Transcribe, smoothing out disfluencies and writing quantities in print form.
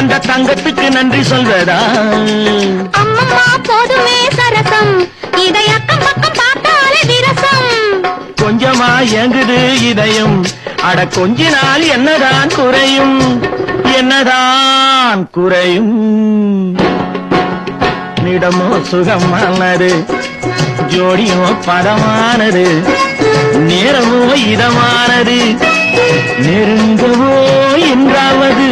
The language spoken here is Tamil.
அந்த தங்கத்துக்கு நன்றி சொல்வதா? அம்மம்மா போதுமே சரசம், இதை அக்கம் பக்கம் பார்த்தாலே விரசம். கொஞ்சமா ஏங்குது இதயம், அட கொஞ்ச நாள் என்னதான் குறையும், என்னதான் குறையும். நிடமோ சுகமானது, ஜோடியோ பதமானது, நேரமோ இதமானது, நெருங்கவோ என்றாவது